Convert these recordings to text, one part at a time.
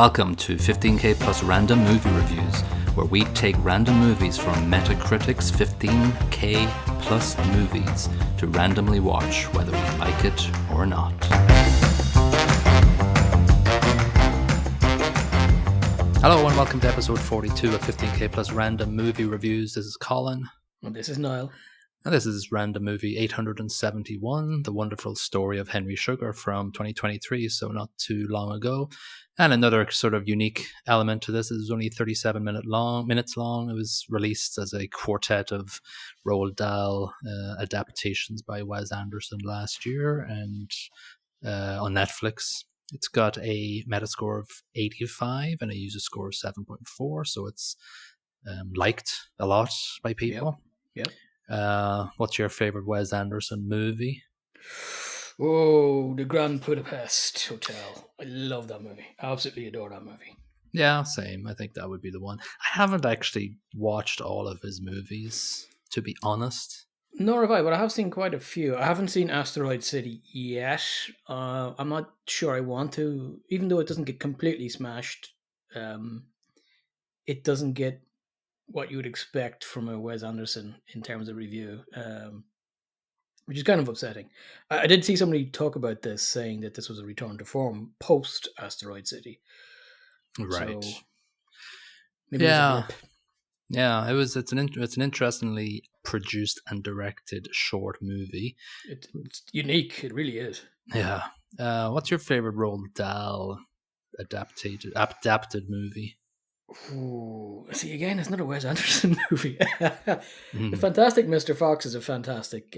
Welcome to 15K Plus Random Movie Reviews, where we take random movies from Metacritic's 15K Plus movies to randomly watch whether we like it or not. Hello and welcome to episode 42 of 15K Plus Random Movie Reviews. This is Colin. And this is Niall. And this is Random Movie 871, The Wonderful Story of Henry Sugar from 2023, so not too long ago. And another sort of unique element to this is only 37 minutes long. It was released as a quartet of Roald Dahl adaptations by Wes Anderson last year and on Netflix. It's got a Metascore of 85 and a user score of 7.4, so it's liked a lot by people. Yep. What's your favorite Wes Anderson movie? Oh, The Grand Budapest Hotel. I love that movie. I absolutely adore that movie. Yeah, same. I think that would be the one. I haven't actually watched all of his movies, to be honest. Nor have I, but I have seen quite a few. I haven't seen Asteroid City yet. I'm not sure I want to. Even though it doesn't get completely smashed, it doesn't get what you would expect from a Wes Anderson in terms of review, which is kind of upsetting. I did see somebody talk about this, saying that this was a return to form post Asteroid City. Right. So maybe yeah. Yeah, it's an interestingly produced and directed short movie. It's unique. It really is. Yeah. What's your favorite Roald Dahl adapted movie? Ooh, see, again, it's not a Wes Anderson movie. The Fantastic Mr. Fox is a fantastic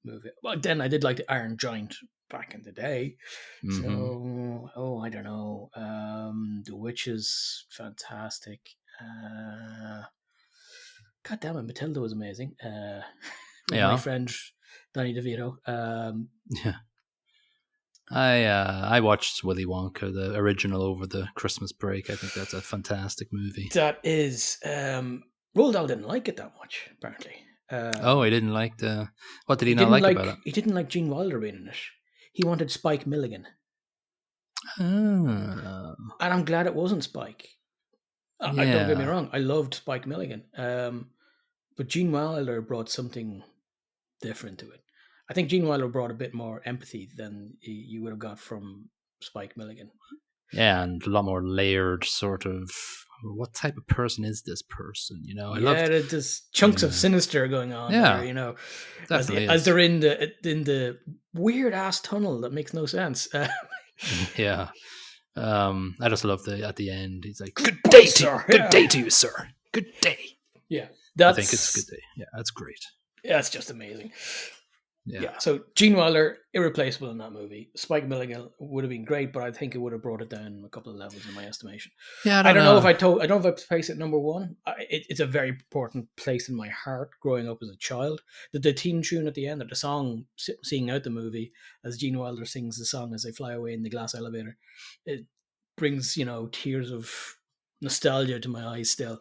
movie. Well, then I did like the Iron Giant back in the day. Mm-hmm. So, I don't know. The Witch is fantastic. God damn it, Matilda was amazing. My friend Danny DeVito. Yeah. I watched Willy Wonka, the original, over the Christmas break. I think that's a fantastic movie. That is. Roald Dahl didn't like it that much, apparently. He didn't like the... What did he not like about it? He didn't like Gene Wilder being in it. He wanted Spike Milligan. And I'm glad it wasn't Spike. Don't get me wrong, I loved Spike Milligan. But Gene Wilder brought something different to it. I think Gene Wilder brought a bit more empathy than you would have got from Spike Milligan. Yeah, and a lot more layered sort of, what type of person is this person? You know, there's chunks of sinister going on there, you know, as they're in the weird ass tunnel that makes no sense. Yeah. I just love at the end, he's like, good day to you, sir. Good day. Yeah. I think it's a good day. Yeah, that's great. Yeah, it's just amazing. Yeah. So Gene Wilder, irreplaceable in that movie. Spike Milligan would have been great, but I think it would have brought it down a couple of levels in my estimation. Yeah, I don't know if I place it number one. It's a very important place in my heart. Growing up as a child, the theme tune at the end of the song, singing out the movie as Gene Wilder sings the song as they fly away in the glass elevator, it brings tears of nostalgia to my eyes. Still,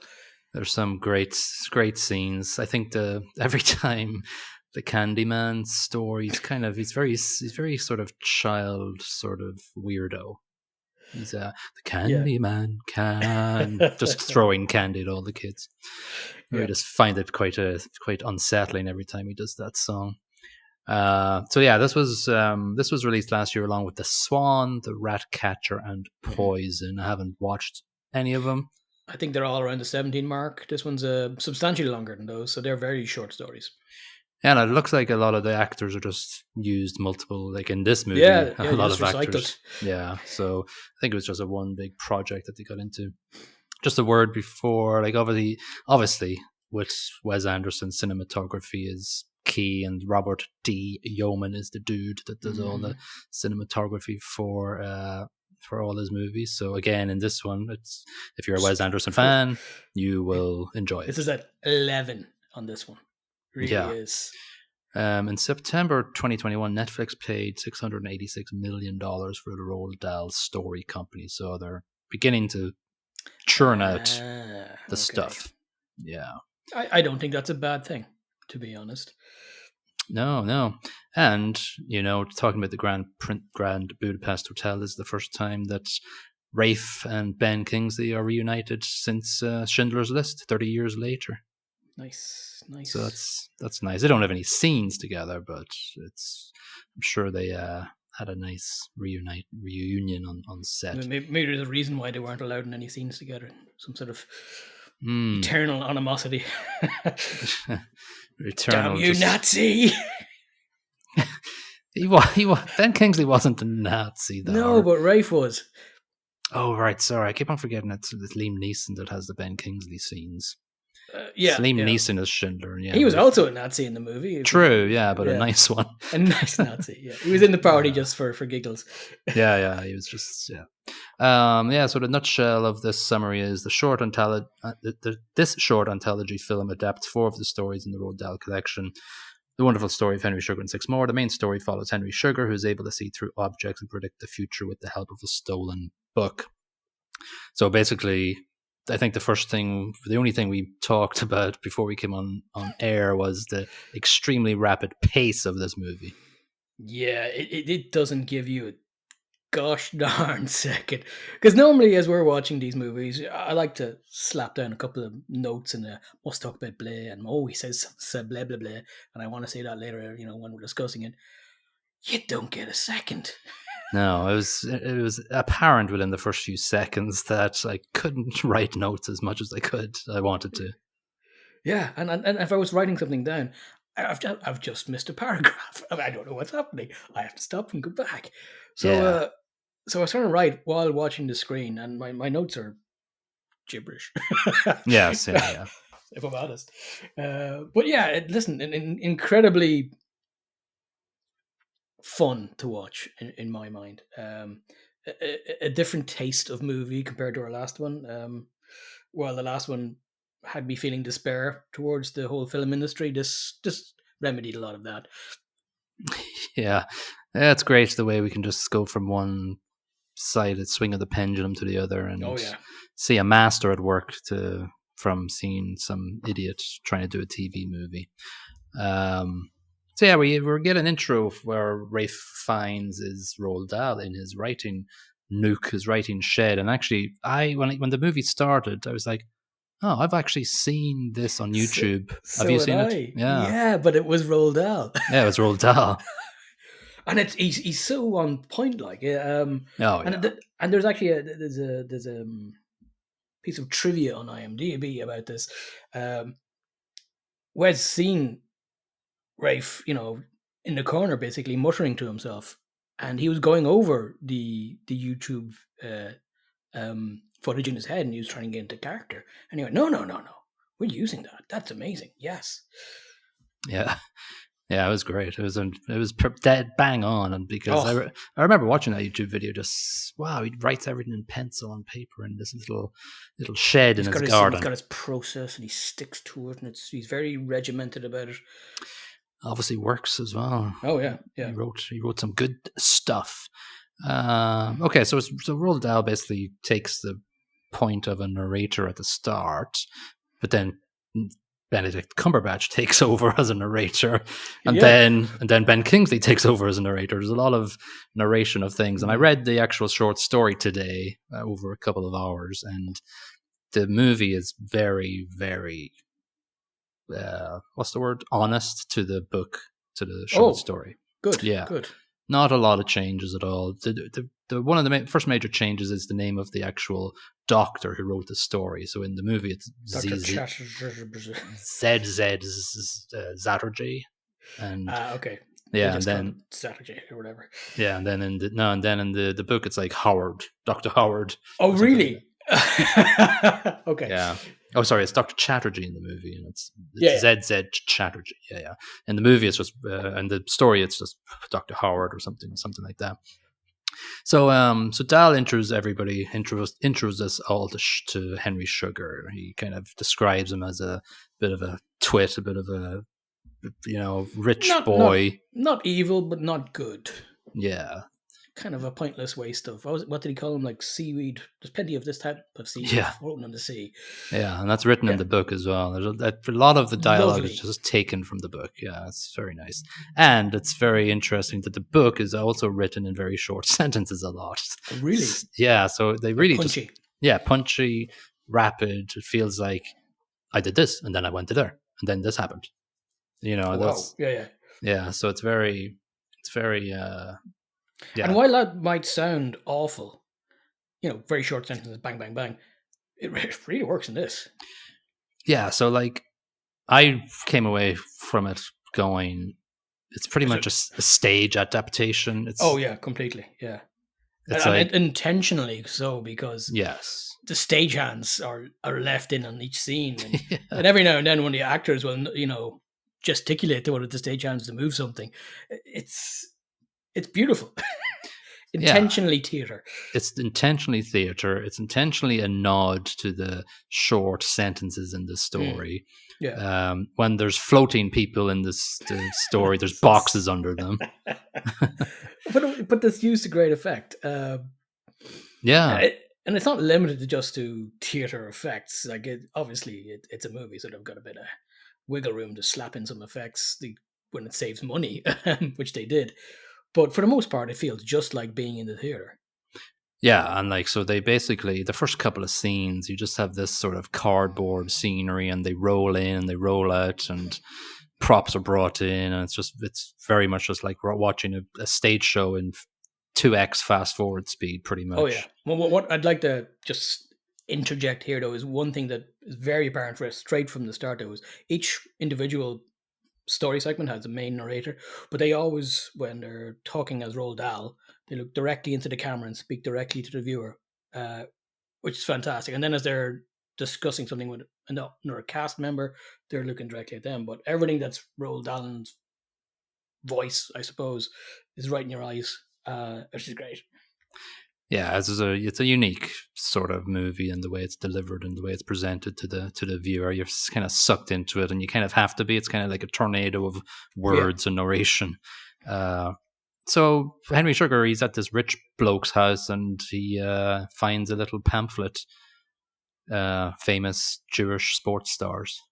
there's some great scenes. I think every time. The Candyman story, he's very sort of child, sort of weirdo. He's the Candyman can just throwing candy at all the kids. I just find it quite unsettling every time he does that song. This was released last year along with The Swan, The Ratcatcher, and Poison. I haven't watched any of them. I think they're all around the 17 mark. This one's substantially longer than those, so they're very short stories. Yeah, and it looks like a lot of the actors are just used multiple, like in this movie, a lot of recycled. Actors. Yeah, so I think it was just a one big project that they got into. Just a word before, like obviously with Wes Anderson, cinematography is key, and Robert D. Yeoman is the dude that does all the cinematography for all his movies. So again, in this one, if you're a Wes Anderson fan, you will enjoy it. This is at 11 on this one. Really is. In September 2021, Netflix paid $686 million for the Roald Dahl Story Company. So they're beginning to churn out the stuff. Yeah. I don't think that's a bad thing, to be honest. No. And, talking about the Grand Budapest Hotel is the first time that Rafe and Ben Kingsley are reunited since Schindler's List 30 years later. Nice. So that's nice. They don't have any scenes together, but I'm sure they had a nice reunion on set. Maybe there's a reason why they weren't allowed in any scenes together. Some sort of Mm. eternal animosity. Eternal. Damn you, Nazi! Ben Kingsley wasn't a Nazi, though. No, but Rafe was. Oh, right. Sorry. I keep on forgetting it's Liam Neeson that has the Ben Kingsley scenes. Yeah. It's Liam Neeson as Schindler. And he was also a Nazi in the movie. True, yeah, but a nice one. A nice Nazi, yeah. He was in the party just for giggles. Yeah. He was just, yeah. So the nutshell of this summary is this short anthology film adapts 4 of the stories in the Roald Dahl collection. The Wonderful Story of Henry Sugar and 6 More. The main story follows Henry Sugar, who is able to see through objects and predict the future with the help of a stolen book. So basically, I think the only thing we talked about before we came on air was the extremely rapid pace of this movie. Yeah, it doesn't give you a gosh darn second. Because normally, as we're watching these movies, I like to slap down a couple of notes and must talk about blah, and he says blah blah blah, and I want to say that later, when we're discussing it. You don't get a second. No, it was apparent within the first few seconds that I couldn't write notes as much as I wanted to. Yeah, and if I was writing something down, I've just missed a paragraph. I don't know what's happening. I have to stop and go back. So so I was trying to write while watching the screen, and my notes are gibberish. Yes, yeah. If I'm honest. But yeah, listen, incredibly fun to watch in my mind. A different taste of movie compared to our last one. While the last one had me feeling despair towards the whole film industry, this remedied a lot of that. Yeah, it's great the way we can just go from one side, swing of the pendulum to the other, and see a master at work from seeing some idiot trying to do a TV movie. So yeah, we're getting an intro where Rafe finds his Roald Dahl in his writing nook, his writing shed, and actually, when the movie started, I was like, oh, I've actually seen this on YouTube. Have you seen it? Yeah, but it was Roald Dahl. Yeah, it was Roald Dahl. And he's so on point, like and there's actually there's a piece of trivia on IMDb about this. Wes seen Rafe, in the corner, basically muttering to himself, and he was going over the YouTube footage in his head, and he was trying to get into character. And he went, no, we're using that. That's amazing. Yes. Yeah, it was great. It was dead bang on, and because I remember watching that YouTube video, just wow, he writes everything in pencil on paper in this little shed in his garden. He's got his process, and he sticks to it, and he's very regimented about it. Obviously works as well. Oh yeah. He wrote some good stuff. Okay, so Roald Dahl basically takes the point of a narrator at the start, but then Benedict Cumberbatch takes over as a narrator, and then Ben Kingsley takes over as a narrator. There's a lot of narration of things, and I read the actual short story today over a couple of hours, and the movie is very, very what's the word? Honest to the book, to the short story. Good. Yeah. Good. Not a lot of changes at all. The one of the first major changes is the name of the actual doctor who wrote the story. So in the movie, it's Z.Z. Zatterjee, and okay, yeah, and then Zatterjee or whatever. Yeah, and then in the book, it's like Howard, Dr. Howard. Oh, really? Okay. Yeah. Oh, sorry, it's Dr. Chatterjee in the movie, and it's Z.Z. Chatterjee. Yeah. In the movie, it's just, and the story, it's just Dr. Howard or something like that. So, Dahl intros us all to Henry Sugar. He kind of describes him as a bit of a twit, a bit of a, rich boy. Not evil, but not good. Yeah. kind of a pointless waste of what did he call them? Like seaweed. There's plenty of this type of seaweed Yeah, floating on the sea. yeah, and that's written in Yeah, the book as well. A lot of the dialogue is lovely. just taken from the book. Yeah, it's very nice, and it's very interesting that the book is also written in very short sentences a lot. Oh, really? Yeah, so they Like really just punchy. punchy, rapid. It feels like I did this, and then I went to there, and then this happened. Oh, wow. That's Yeah, yeah. yeah. So it's very And yeah. while that might sound awful, very short sentences, bang, bang, bang, it really works in this. Yeah, so like I came away from it going, it's pretty So, much a stage adaptation. oh yeah, completely. Yeah, It's and like intentionally so because yes, the stagehands are left in on each scene, yeah, and every now and then when the actors will gesticulate to one of the stagehands to move something, it's beautiful. yeah. Intentionally theater. It's intentionally theater. It's intentionally a nod to the short sentences in the Mm, story. yeah. When there's floating people in the story, there's So boxes under them. but that's used to great effect. Yeah, And it's not limited to just to theater effects. Like it's a movie, so they've got a bit of wiggle room to slap in some effects when it saves money, which they did. But for the most part, it feels just like being in the theater. yeah, and like so they basically the first couple of scenes you just have this sort of cardboard scenery and they roll in and they roll out and props are brought in and it's very much just like we're watching a stage show in 2x fast forward speed pretty Oh yeah. much. Well, what I'd like to just interject here though is one thing that is very apparent for us straight from the start. Though is each individual story segment has a main narrator, but they always, when they're talking as Roald Dahl, they look directly into the camera and speak directly to the viewer, uh, which is fantastic. And then as they're discussing something with another cast member, they're looking directly at them. But everything that's Roald Dahl's voice, I suppose, is right in your eyes, which is great. Yeah, it's a unique sort of movie and the way it's delivered and the way it's presented to the viewer. You're kind of sucked into it, and you kind of have to be. It's kind of like a tornado of Yeah. words and narration. Uh, so Henry Sugar, he's at this rich bloke's house, and he finds a little pamphlet, famous Jewish sports stars.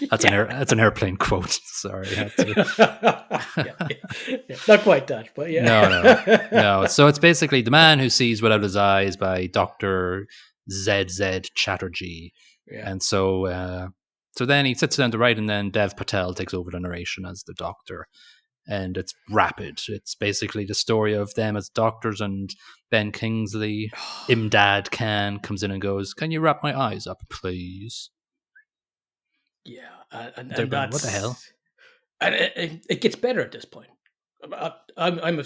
That's an airplane quote. Sorry, I had to. Yeah. Not quite that, but yeah. No. So it's basically The Man Who Sees Without His Eyes by Dr. Z.Z. Chatterjee. Yeah. And so then he sits down to write, and then Dev Patel takes over the narration as the doctor. And it's rapid. It's basically the story of them as doctors, and Ben Kingsley, Imdad Khan, comes in and goes, "Can you wrap my eyes up, please?" Yeah, They're and going, "What the that's hell?" and it gets better at this point. I'm a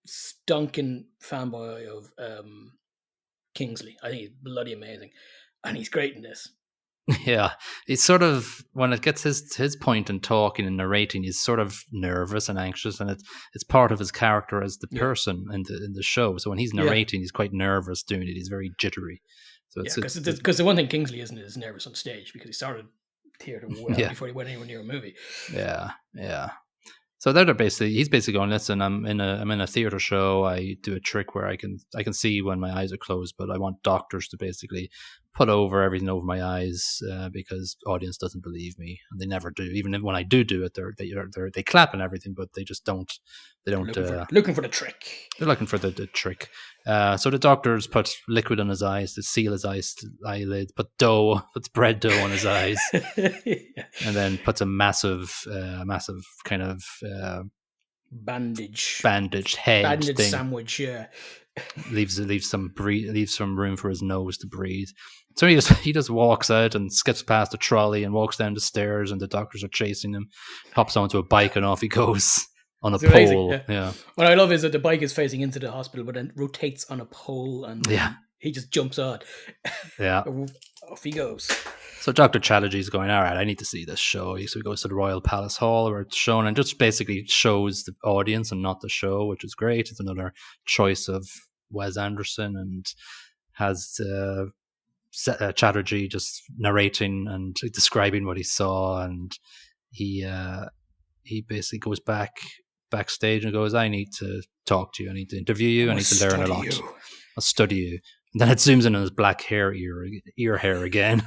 stunking fanboy of Kingsley. I think he's bloody amazing, and he's great in this. Yeah, it's sort of when it gets his point in talking and narrating, he's sort of nervous and anxious, and it's part of his character as the Yeah, person in the show. So when he's yeah, narrating, he's quite nervous doing it. He's very jittery. So yeah. it's Because the one thing Kingsley isn't is nervous on stage because he started theater well yeah, before he went anywhere near a movie. yeah. So he's basically going, listen, I'm in a theater show. I do a trick where I can see when my eyes are closed, but I want doctors to basically put over everything over my eyes because audience doesn't believe me, and they never do. Even when I do it, they clap and everything, but they just don't. They They're don't. looking for the trick. They're looking for the trick. So the doctors put liquid on his eyes to seal his eyelids, puts bread dough on his eyes, Yeah. and then puts a massive kind of Bandage hedge thing. sandwich. Yeah. Leaves some room for his nose to breathe. So he just walks out and skips past the trolley and walks down the stairs, and the doctors are chasing him. Hops onto a bike and off he goes on a It's amazing. pole. Yeah. What I love is that the bike is facing into the hospital, but then rotates on a pole, and he just jumps on. Yeah. Off he goes. So Dr. Chatterjee's going, all right, I need to see this show. So he goes to the Royal Palace Hall where it's shown and just basically shows the audience and not the show, which is great. It's another choice of Wes Anderson, and has Chatterjee just narrating and describing what he saw, and he basically goes back backstage and goes, I need to talk to you. I need to interview you. I need to learn a lot. You. I'll study you. And then it zooms in on his black ear hair again.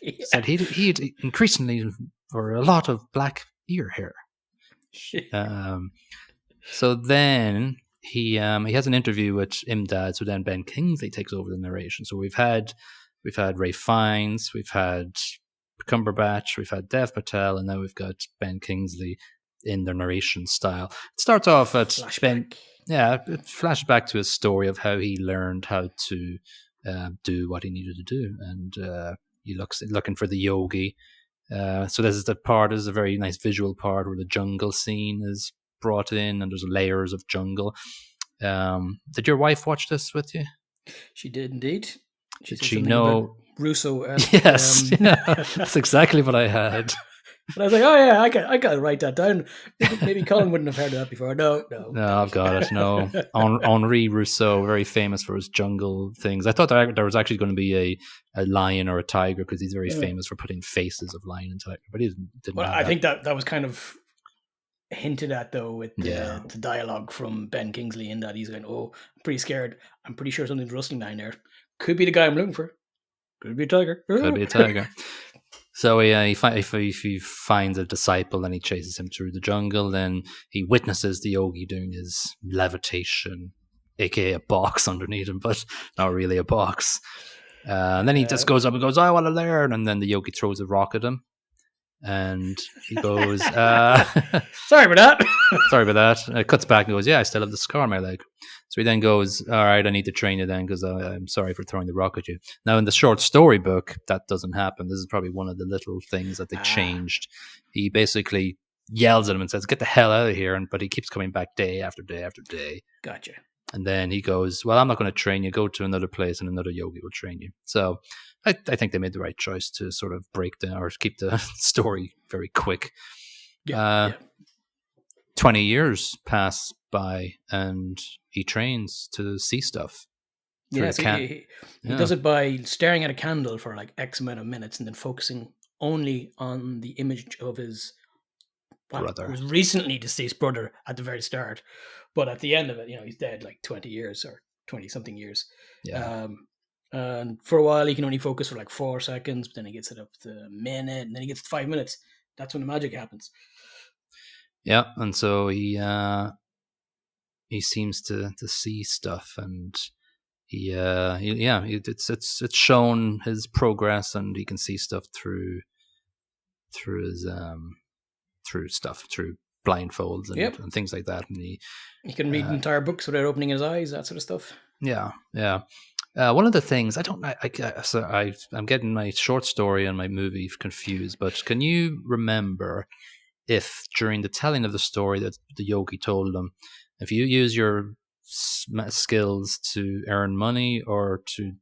Yeah. Said he'd increasingly for a lot of black ear hair. So then he has an interview with Imdad. So then Ben Kingsley takes over the narration. So we've had Ray Fiennes, we've had Cumberbatch, we've had Dev Patel, and now we've got Ben Kingsley in their narration style. It starts off at Flashback. it flashes back to his story of how he learned how to do what he needed to do, and he looking for the yogi. So this is a very nice visual part where the jungle scene is brought in, and there's layers of jungle. Did your wife watch this with you? She did indeed. Did she know Russo? Yes, that's exactly what I had. But I was like, oh yeah, I got to write that down. Maybe Colin wouldn't have heard of that before. No, I've got it. No, Henri Rousseau, very famous for his jungle things. I thought there was actually going to be a lion or a tiger because he's very famous for putting faces of lion and tiger, but he didn't. Well, I think that was kind of hinted at though with the dialogue from Ben Kingsley in that he's going, oh, I'm pretty scared. I'm pretty sure something's rustling down there. Could be the guy I'm looking for. Could be a tiger. Could be a tiger. So he finds a disciple and he chases him through the jungle. Then he witnesses the yogi doing his levitation, aka a box underneath him, but not really a box. And then he just goes up and goes, I want to learn. And then the yogi throws a rock at him. And he goes, sorry about that. Sorry about that. And it cuts back and goes, yeah, I still have the scar on my leg. So he then goes, all right, I need to train you then because I'm sorry for throwing the rock at you. Now, in the short story book, that doesn't happen. This is probably one of the little things that they changed. He basically yells at him and says, get the hell out of here. But he keeps coming back day after day after day. Gotcha. And then he goes, well, I'm not going to train you. Go to another place and another yogi will train you. So I think they made the right choice to sort of break down or keep the story very quick. 20 years pass by and he trains to see stuff. Yeah, so he does it by staring at a candle for like X amount of minutes and then focusing only on the image of his brother. Who was recently deceased brother at the very start. But at the end of it, he's dead like 20 years or 20-something years. Yeah. And for a while, he can only focus for like 4 seconds, but then he gets it up to a minute, and then he gets to 5 minutes. That's when the magic happens. Yeah, and so he seems to see stuff, and it's shown his progress, and he can see stuff through his through blindfolds and things like that, and he can read entire books without opening his eyes, that sort of stuff. Yeah. One of the things I'm getting my short story and my movie confused, but can you remember if during the telling of the story that the yogi told them, if you use your skills to earn money or to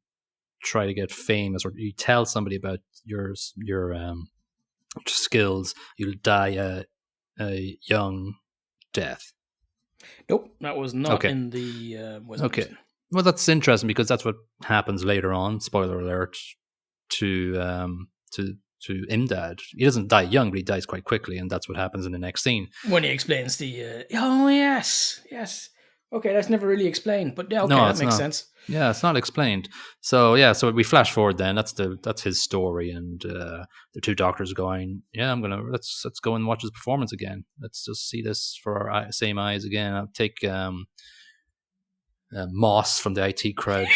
try to get famous, or you tell somebody about your skills, you'll die a young death? Nope, that was not in the. Okay. Well, that's interesting because that's what happens later on. Spoiler alert to Imdad. He doesn't die young, but he dies quite quickly, and that's what happens in the next scene when he explains the. Oh yes. Okay, that's never really explained, but yeah, okay, that makes sense. Yeah, it's not explained. So so we flash forward. Then that's his story, and the two doctors going, yeah, let's go and watch his performance again. Let's just see this for our same eyes again. I'll take. Moss from the IT crowd,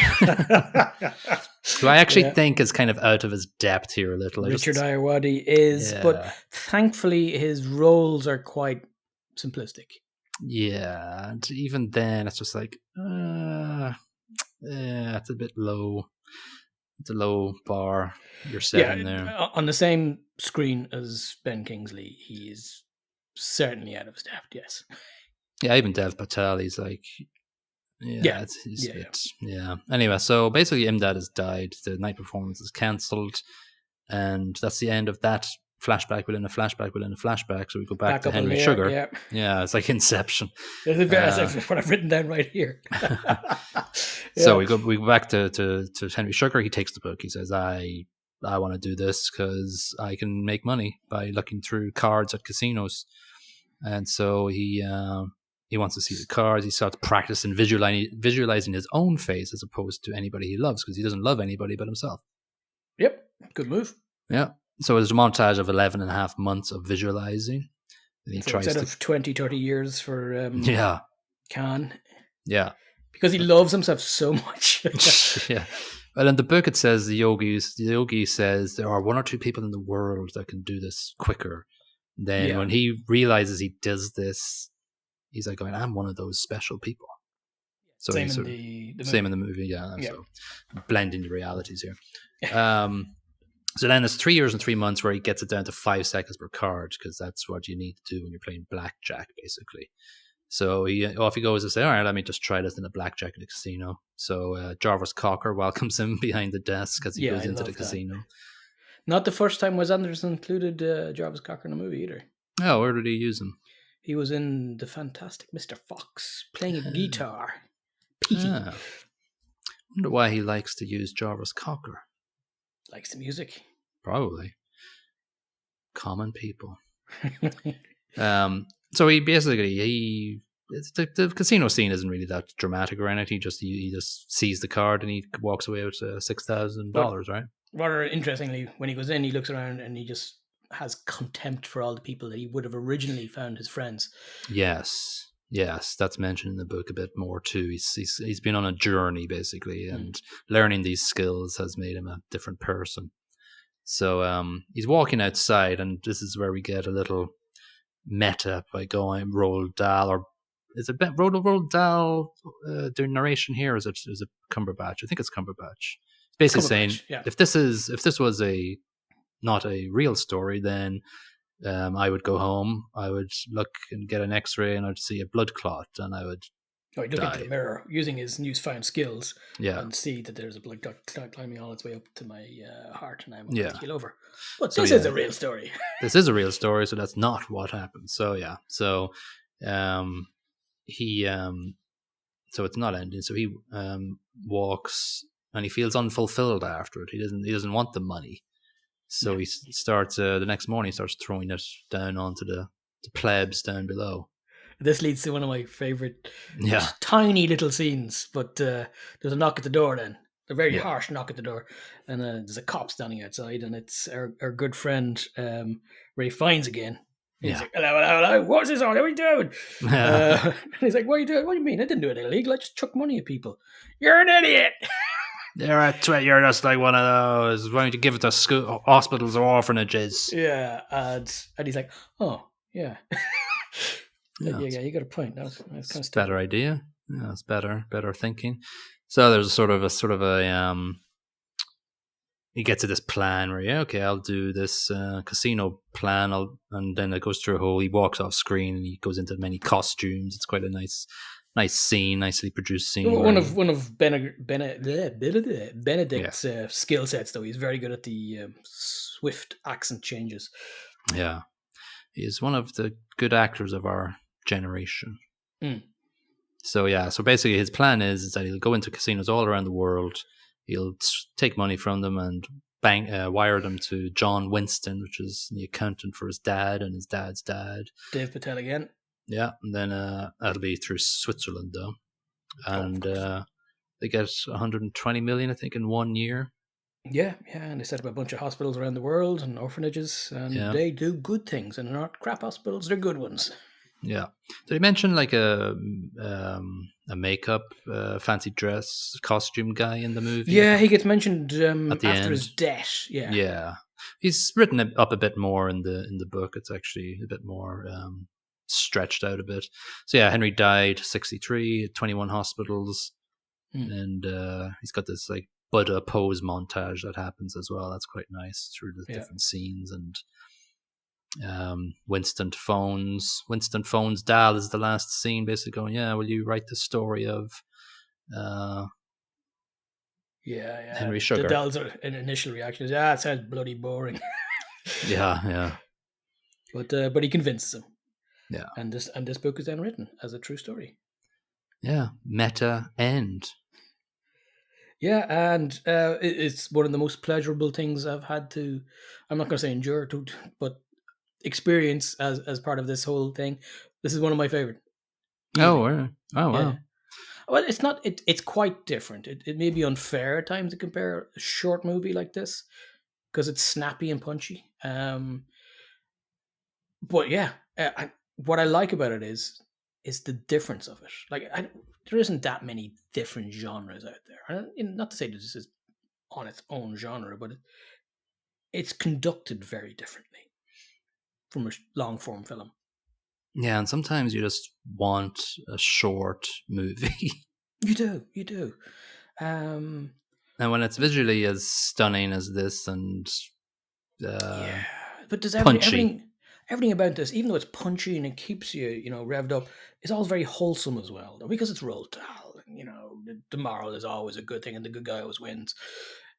who I actually think is kind of out of his depth here a little. Richard Ayoade is, but thankfully his roles are quite simplistic. Yeah, and even then it's just like, it's a bit low. It's a low bar you're setting there. On the same screen as Ben Kingsley, he is certainly out of his depth, yes. Yeah, even Dev Patel, he's like... Anyway, so basically Imdad has died. The night performance is cancelled, and that's the end of that flashback within a flashback within a flashback. So we go back to Henry Sugar. Yeah, it's like Inception. That's what I've written down right here. So we go back to Henry Sugar. He takes the book. He says, I want to do this because I can make money by looking through cards at casinos. and so he wants to see the cards. He starts practicing visualizing his own face as opposed to anybody he loves, because he doesn't love anybody but himself. Yep, good move. Yeah. So there's a montage of 11 and a half months of visualizing. And he So tries instead to of 20, 30 years for yeah. Khan, Yeah. because he loves himself so much. Yeah. Well, in the book it says the yogi says there are one or two people in the world that can do this quicker. Then Yeah. when he realizes he does this, he's like going, I'm one of those special people. So Same he's in sort of, the same movie. in the movie, yeah. Yeah. So blending the realities here. So then there's 3 years and 3 months where he gets it down to 5 seconds per card, because that's what you need to do when you're playing blackjack, basically. So off he goes to say, all right, let me just try this in a blackjack at the casino. So Jarvis Cocker welcomes him behind the desk as he goes into the casino. Not the first time Wes Anderson included Jarvis Cocker in a movie either. Oh, where did he use him? He was in The Fantastic Mr. Fox, playing a guitar. Petey. I wonder why he likes to use Jarvis Cocker. Likes the music. Probably. Common people. So he basically the casino scene isn't really that dramatic or anything. He just sees the card and he walks away with $6,000, right? Rather interestingly, when he goes in, he looks around and he just has contempt for all the people that he would have originally found his friends. Yes, that's mentioned in the book a bit more too. He's been on a journey basically, and learning these skills has made him a different person. So he's walking outside, and this is where we get a little meta by going Roald Dahl, or is it Roald Dahl doing narration here? Or is it Cumberbatch? I think it's Cumberbatch. Basically saying, if this was not a real story, then I would go home, I would look and get an X-ray, and I'd see a blood clot, and I would he'd look into the mirror using his newfound skills, yeah, and see that there's a blood clot climbing all its way up to my heart, and I'm about to keel over. But so, this is a real story. This is a real story, so that's not what happened. So yeah, so he so it's not ending. So he walks, and he feels unfulfilled after it. He doesn't want the money. So he starts the next morning. He starts throwing it down onto the plebs down below. This leads to one of my favorite, tiny little scenes. But there's a knock at the door. Then a very harsh knock at the door, and there's a cop standing outside, and it's our good friend Ray Fiennes again. He's like, hello, what's this all? What are you doing? And he's like, what are you doing? What do you mean? I didn't do anything illegal. I just chuck money at people. You're an idiot. You're just like one of those. Why don't you give it to school, hospitals or orphanages? Yeah, and he's like, oh, yeah. Yeah, you got a point. That's kind of better idea. Yeah, it's better thinking. So there's a sort of a he gets to this plan where I'll do this casino plan, and then it goes through he walks off screen and he goes into many costumes. It's quite a nice scene, nicely produced scene. One of Benedict's skill sets, though. He's very good at the swift accent changes. Yeah, he's one of the good actors of our generation. So basically his plan is that he'll go into casinos all around the world. He'll take money from them and wire them to John Winston, which is the accountant for his dad and his dad's dad, Dave Patel again. Yeah, and then that'll be through Switzerland though, and they get 120 million, I think, in 1 year. Yeah, and they set up a bunch of hospitals around the world and orphanages, and they do good things, and they're not crap hospitals; they're good ones. Yeah. Did he mention like a makeup, fancy dress, costume guy in the movie? Yeah, he gets mentioned after end. His death. Yeah. Yeah. He's written it up a bit more in the book. It's actually a bit more stretched out a bit. So yeah, Henry died 63, 21 hospitals, and he's got this like Buddha pose montage that happens as well. That's quite nice through the different scenes. And Winston phones Dahl is the last scene, basically going, will you write the story of Henry Sugar? The Dahl's initial reaction is, it sounds bloody boring. yeah but he convinces him. Yeah. And this book is then written as a true story. Yeah. Meta end. Yeah, and it's one of the most pleasurable things I've had to, I'm not going to say endure, but experience as part of this whole thing, this is one of my favorite. Oh, Easily. oh Yeah. wow. Well, it's not. It's quite different. It may be unfair at times to compare a short movie like this because it's snappy and punchy. But yeah, what I like about it is the difference of it. Like, there isn't that many different genres out there. And not to say that this is on its own genre, but it's conducted very differently from a long form film. Yeah, and sometimes you just want a short movie. You do. Um, And when it's visually as stunning as this and yeah, uh, but does punchy. everything about this, even though it's punchy and it keeps you, revved up, is all very wholesome as well. Because it's Roald Dahl, and, the moral is always a good thing, and the good guy always wins.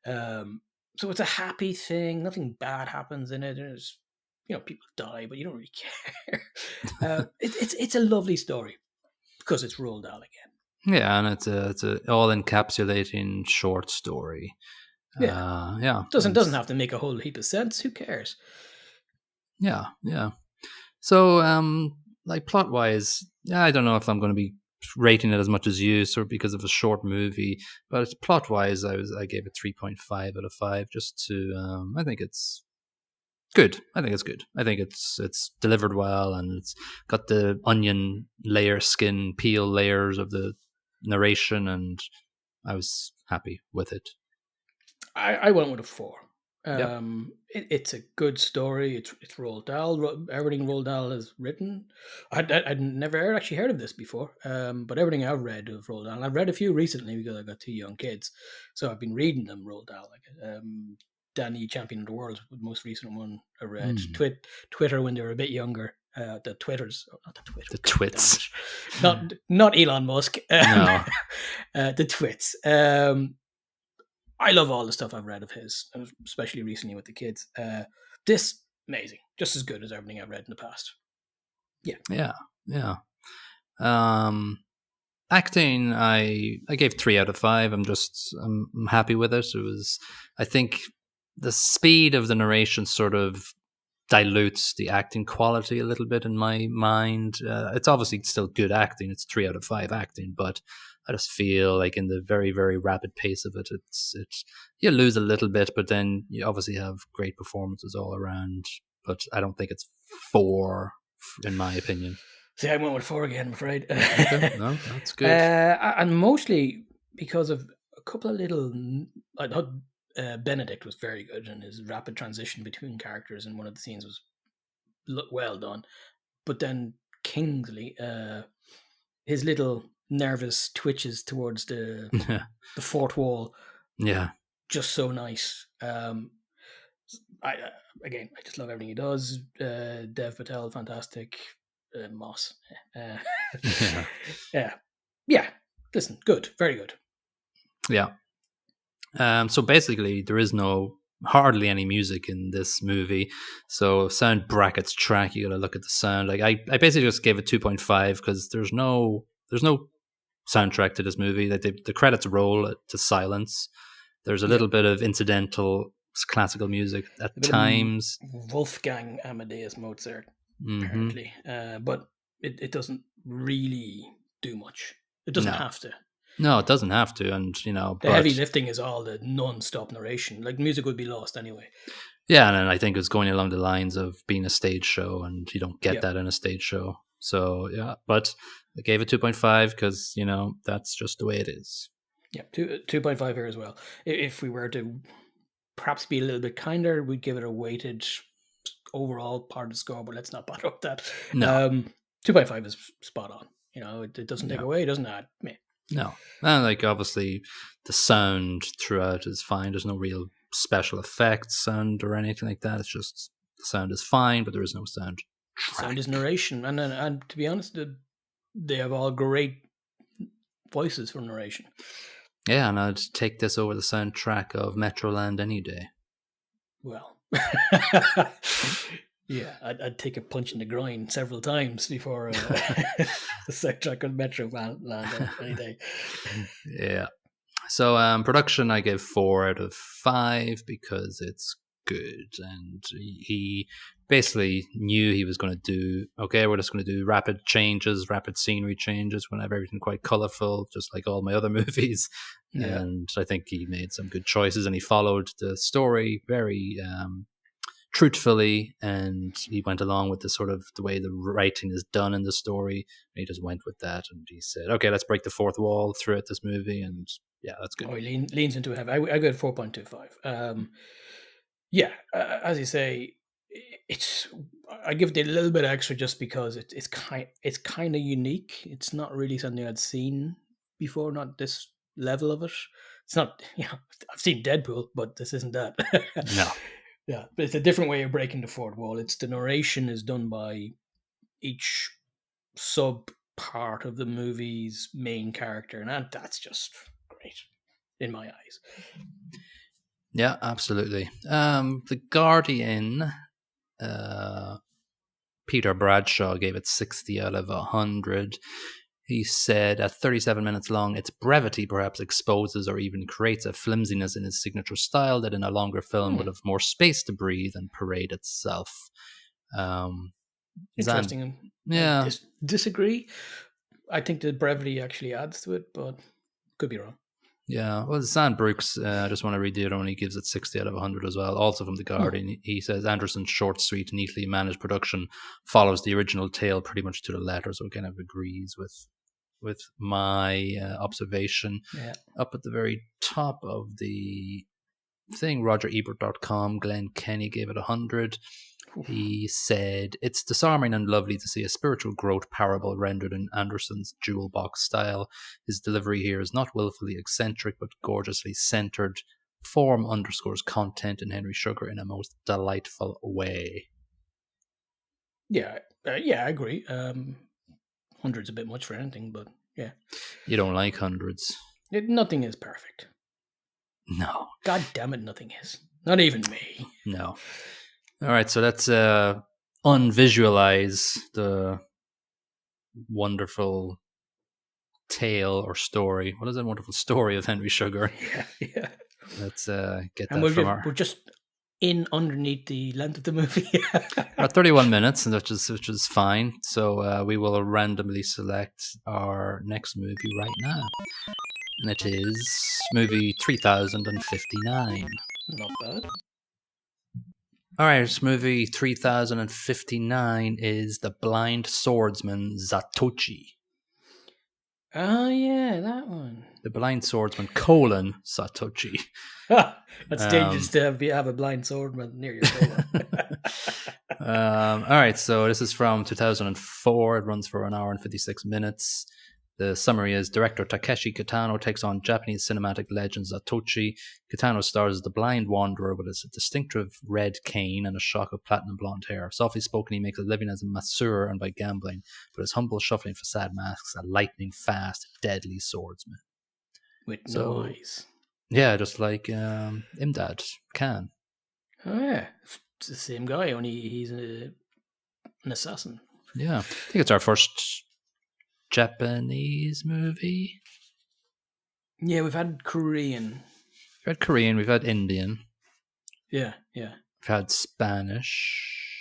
Um, so it's a happy thing. Nothing bad happens in it. There's, people die, but you don't really care. It's a lovely story because it's Roald Dahl again. Yeah, and it's a all encapsulating short story. Yeah, Yeah, doesn't and doesn't have to make a whole heap of sense. Who cares? yeah, yeah. So, like plot wise, yeah, I don't know if I'm going to be rating it as much as you, sort of because of a short movie. But plot wise, I gave it 3.5 out of 5, just to I think it's good. I think it's good. I think it's delivered well, and it's got the onion layer, skin peel layers of the narration, and I was happy with it. I went with a 4. Yep. It's a good story. It's Roald Dahl. Everything Roald Dahl has written. I'd never actually heard of this before. But everything I've read of Roald Dahl, and I've read a few recently because I've got 2 young kids, so I've been reading them. Roald Dahl, like Danny, Champion of the World, was the most recent one I read. Mm, Twitter when they were a bit younger. The Twitters, not the Twitter. the God damn twits. it! Not Elon Musk. No. The twits. I love all the stuff I've read of his, especially recently with the kids. This amazing, just as good as everything I've read in the past. Yeah, Yeah. Yeah. Um, acting, I gave 3 out of 5. I'm happy with it. It was, I think, the speed of the narration sort of dilutes the acting quality a little bit in my mind. It's obviously still good acting. It's 3 out of 5 acting, but I just feel like in the very very rapid pace of it, it's you lose a little bit, but then you obviously have great performances all around. But I don't think it's 4 in my opinion. see, I went with 4 again. I'm afraid, Okay, no, that's good. and mostly because of a couple of little. I thought Benedict was very good, and his rapid transition between characters in one of the scenes was well done. But then Kingsley, his little nervous twitches towards the fourth wall, Yeah, just so nice. I again, I just love everything he does. Dev Patel, fantastic. Moss, uh, yeah, yeah, yeah. Listen, good, very good. yeah. So basically, there is no hardly any music in this movie. So sound brackets track, you got to look at the sound. Like I basically just gave it 2.5 because there's no soundtrack to this movie. That the credits roll to silence. There's a Yeah, little bit of incidental classical music a at bit of times. Wolfgang Amadeus Mozart, Hmm. apparently, but it doesn't really do much. It doesn't No, have to. no, it doesn't have to, and The heavy but lifting is all the non-stop narration. Like, music would be lost anyway. yeah, and I think it's going along the lines of being a stage show, and you don't get Yep. that in a stage show. So yeah, but I gave it 2.5 because that's just the way it is. Yeah, 2.5 here as well. If we were to perhaps be a little bit kinder, we'd give it a weighted overall part of the score, but let's not bother with that. No, 2.5 is spot on. It doesn't take no, away, it doesn't add. Meh. no. And like obviously, the sound throughout is fine. There's no real special effects sound or anything like that. It's just the sound is fine, but there is no sound Sound track. is narration, and to be honest, they have all great voices for narration. Yeah, and I'd take this over the soundtrack of Metroland any day. Well, yeah, I'd take a punch in the groin several times before the soundtrack on Metro land any day. Yeah. So production, I gave 4 out of 5 because it's good. And he basically knew he was going to do, okay, we're just going to do rapid changes, rapid scenery changes. We're going to have everything quite colorful, just like all my other movies. Yeah. And I think he made some good choices, and he followed the story very truthfully, and he went along with the sort of the way the writing is done in the story. And he just went with that, and he said, okay, let's break the fourth wall throughout this movie. And yeah, that's good. Oh, he leans into it heavy. I go 4.25. Yeah, as you say, it's I give it a little bit extra just because it's kind of unique. It's not really something I'd seen before, not this level of it. It's not, I've seen Deadpool, but this isn't that. No. Yeah, but it's a different way of breaking the fourth wall. It's the narration is done by each sub part of the movie's main character, and that's just great in my eyes. Yeah, absolutely. The Guardian, Peter Bradshaw gave it 60 out of 100. He said, at 37 minutes long, its brevity perhaps exposes or even creates a flimsiness in his signature style that in a longer film would have more space to breathe and parade itself. Interesting. Yeah. I disagree. I think the brevity actually adds to it, but could be wrong. Yeah, well, Zan Brooks, I just want to read the other one. He gives it 60 out of 100 as well, also from The Guardian. He says, Anderson's short, sweet, neatly managed production follows the original tale pretty much to the letter, so it kind of agrees with my observation. Yeah. Up at the very top of the thing, RogerEbert.com, Glenn Kenny gave it 100. He said, it's disarming and lovely to see a spiritual growth parable rendered in Anderson's jewel box style. His delivery here is not willfully eccentric, but gorgeously centered. Form underscores content in Henry Sugar in a most delightful way. Yeah, I agree. 100's a bit much for anything, but yeah. You don't like 100s? Nothing is perfect. No. God damn it, nothing is. Not even me. No. All right, so let's unvisualize the wonderful tale or story. What is that wonderful story of Henry Sugar? Yeah. Let's get and that we're just in underneath the length of the movie. We're at 31 minutes, which is fine. So we will randomly select our next movie right now. And it is movie 3059. Not bad. All right, movie 3059 is The Blind Swordsman Zatoichi. Oh, yeah, that one. The Blind Swordsman, Zatoichi. That's dangerous to have a blind swordsman near your colon. All right, so this is from 2004. It runs for an hour and 56 minutes. The summary is, director Takeshi Kitano takes on Japanese cinematic legend Zatoichi. Kitano stars as the blind wanderer with a distinctive red cane and a shock of platinum blonde hair. Softly spoken, he makes a living as a masseur and by gambling, but his humble, shuffling facade masks a lightning-fast, deadly swordsman. With no eyes. Yeah, just like Imdad Khan. Oh, yeah. It's the same guy, only he's an assassin. Yeah. I think it's our first Japanese movie. Yeah, we've had Korean. We've had Korean, we've had Indian. Yeah. We've had Spanish.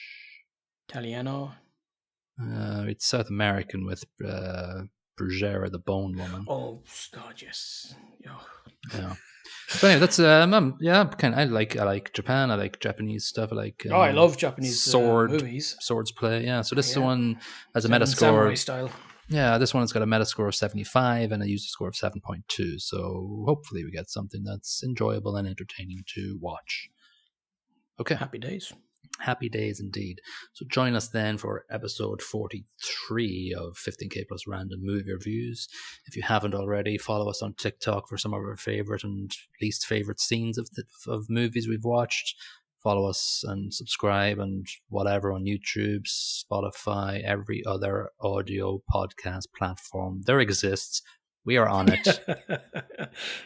Italiano. It's South American with Bruguera, the Bone Woman. Oh, God, yes. Oh. Yeah. But anyway, that's I like Japan. I like Japanese stuff. I like I love Japanese movies. Swords play. Yeah. So this one has a Metascore. Samurai style. Yeah, this one has got a Metascore of 75 and a user score of 7.2. So hopefully we get something that's enjoyable and entertaining to watch. Okay. Happy days. Happy days indeed. So join us then for episode 43 of 15K Plus Random Movie Reviews. If you haven't already, follow us on TikTok for some of our favorite and least favorite scenes of movies we've watched. Follow us and subscribe and whatever on YouTube, Spotify, every other audio podcast platform there exists. We are on it.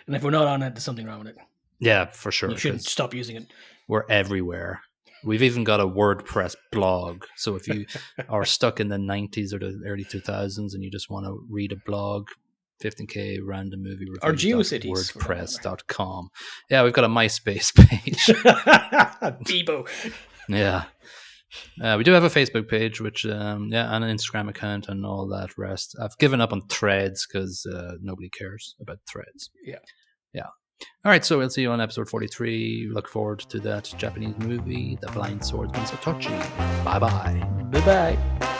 And if we're not on it, there's something wrong with it. Yeah, for sure. You should stop using it. We're everywhere. We've even got a WordPress blog. So if you are stuck in the 90s or the early 2000s and you just want to read a blog, 15K random movie review. Or GeoCities. WordPress.com. Yeah, we've got a MySpace page. Bebo. Yeah. We do have a Facebook page, which, and an Instagram account and all that rest. I've given up on Threads because nobody cares about Threads. Yeah. All right, so we'll see you on episode 43. Look forward to that Japanese movie, The Blind Swordsman Satoshi. Bye-bye. Bye-bye.